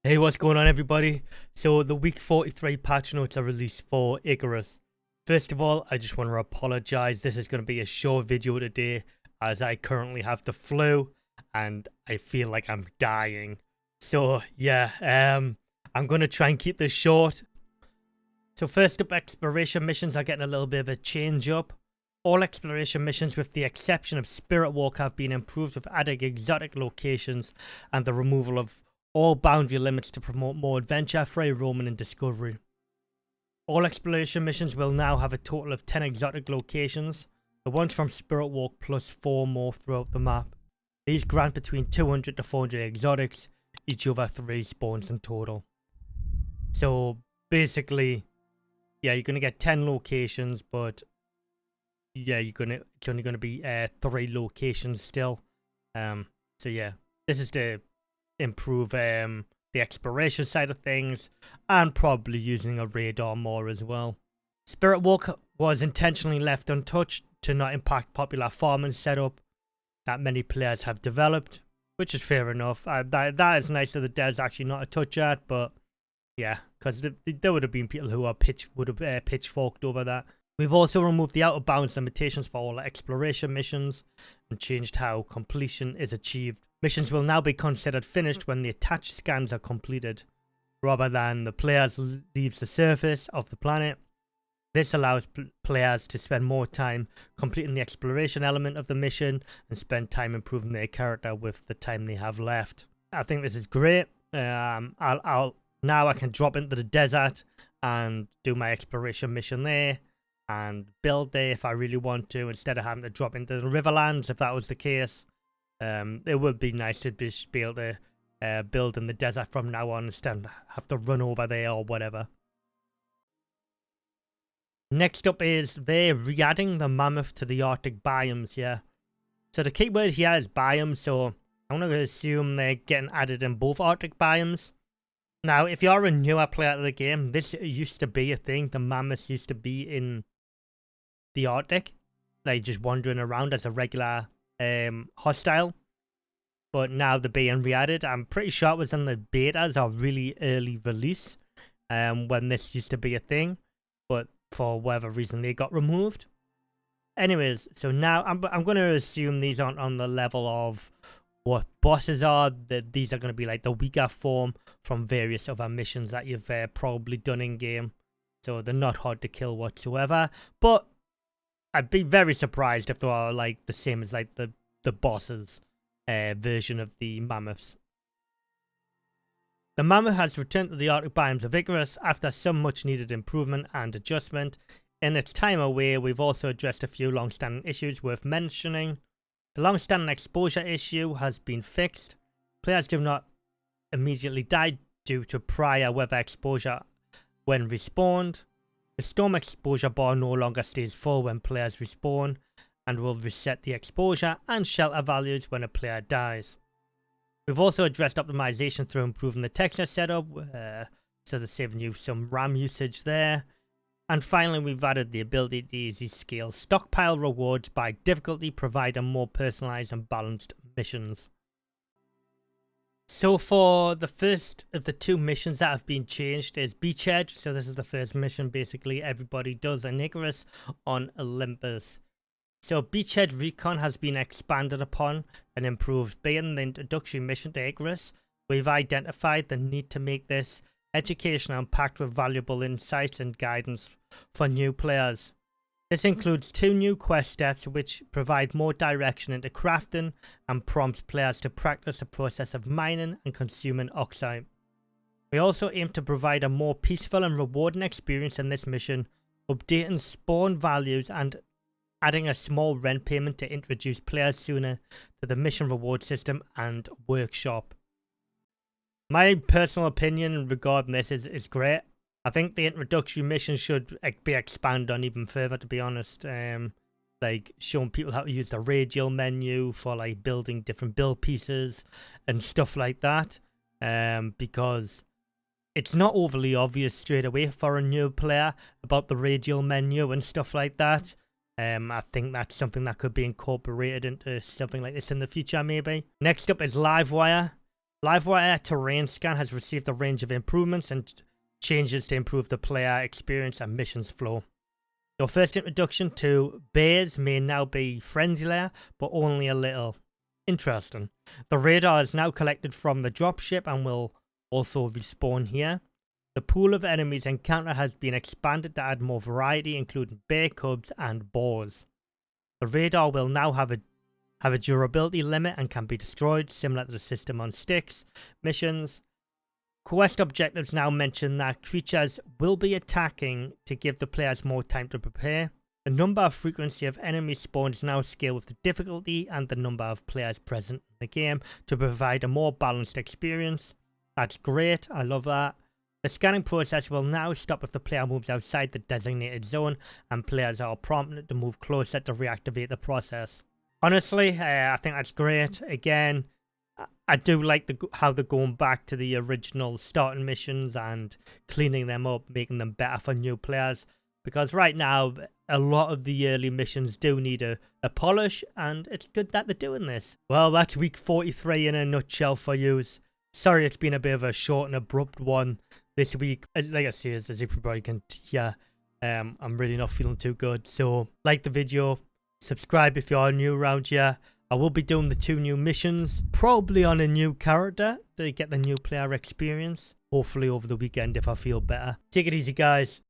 Hey, what's going on, everybody? So the week 43 patch notes are released for ICARUS. First of all, I just want to apologize. This is going to be a short video today as I currently have the flu and I feel like I'm dying. So yeah, I'm going to try and keep this short. So first up, exploration missions are getting a little bit of a change up. All exploration missions with the exception of Spirit Walk have been improved with adding exotic locations and the removal of all boundary limits to promote more adventure, free roaming and discovery. All exploration missions will now have a total of 10 exotic locations, the ones from Spirit Walk plus 4 more throughout the map. These grant between 200 to 400 exotics, each over 3 spawns in total. So basically, yeah, you're going to get 10 locations, but yeah, it's only going to be 3 locations still. So yeah, this is to improve the exploration side of things and probably using a radar more as well. Spirit Walk was intentionally left untouched to not impact popular farming setup that many players have developed, which is fair enough. That is nice of the devs actually not to touch at, but yeah, because there would have been people who would have pitchforked over that. We've also removed the out of bounds limitations for all exploration missions and changed how completion is achieved. Missions will now be considered finished when the attached scans are completed, rather than the player leaves the surface of the planet. This allows players to spend more time completing the exploration element of the mission and spend time improving their character with the time they have left. I think this is great. Now I can drop into the desert and do my exploration mission there and build there if I really want to, instead of having to drop into the Riverlands if that was the case. It would be nice to be able to build in the desert from now on instead of have to run over there or whatever. Next up is they're re-adding the Mammoth to the Arctic biomes, yeah. So the keyword here is biomes, so I'm going to assume they're getting added in both Arctic biomes. Now, if you're a newer player to the game, this used to be a thing. The Mammoths used to be in the Arctic, like just wandering around as a regular hostile, but now they're being re-added. I'm pretty sure it was in the betas or really early release when this used to be a thing, but for whatever reason they got removed. Anyways, so now I'm going to assume these aren't on the level of what bosses are. That these are going to be like the weaker form from various other missions that you've probably done in game, so they're not hard to kill whatsoever, but I'd be very surprised if they are like the same as like the bosses version of the Mammoths. The Mammoth has returned to the Arctic biomes of ICARUS after some much needed improvement and adjustment. In its time away, we've also addressed a few long-standing issues worth mentioning. The long-standing exposure issue has been fixed. Players do not immediately die due to prior weather exposure when respawned. The storm exposure bar no longer stays full when players respawn and will reset the exposure and shelter values when a player dies. We've also addressed optimization through improving the texture setup, so they're saving you some RAM usage there. And finally, we've added the ability to easily scale stockpile rewards by difficulty, providing more personalized and balanced missions. So for the first of the 2 missions that have been changed is Beachhead. So this is the first mission basically everybody does in ICARUS on Olympus. So Beachhead Recon has been expanded upon and improved. Being the introductory mission to ICARUS, we've identified the need to make this educational and packed with valuable insights and guidance for new players. This includes 2 new quest steps which provide more direction into crafting and prompts players to practice the process of mining and consuming oxide. We also aim to provide a more peaceful and rewarding experience in this mission, updating spawn values and adding a small rent payment to introduce players sooner to the mission reward system and workshop. My personal opinion regarding this is great. I think the introductory mission should be expanded on even further, to be honest. Like showing people how to use the radial menu for like building different build pieces and stuff like that. Because it's not overly obvious straight away for a new player about the radial menu and stuff like that. I think that's something that could be incorporated into something like this in the future, maybe. Next up is Livewire. Livewire terrain scan has received a range of improvements and changes to improve the player experience and missions flow. Your first introduction to bears may now be friendlier, but only a little. Interesting. The radar is now collected from the dropship and will also respawn here. The pool of enemies encountered has been expanded to add more variety, including bear cubs and boars. The radar will now have a durability limit and can be destroyed, similar to the system on sticks. Missions. Quest objectives now mention that creatures will be attacking to give the players more time to prepare. The number of frequency of enemy spawns now scale with the difficulty and the number of players present in the game to provide a more balanced experience. That's great, I love that. The scanning process will now stop if the player moves outside the designated zone and players are prompted to move closer to reactivate the process. Honestly, I think that's great. Again, I do like how they're going back to the original starting missions and cleaning them up, making them better for new players. Because right now, a lot of the early missions do need a polish, and it's good that they're doing this. Well, that's week 43 in a nutshell for you. Sorry it's been a bit of a short and abrupt one this week. Like I say, as you probably can hear, I'm really not feeling too good. So, like the video, subscribe if you're new around here. I will be doing the 2 new missions, probably on a new character to get the new player experience. Hopefully over the weekend if I feel better. Take it easy, guys.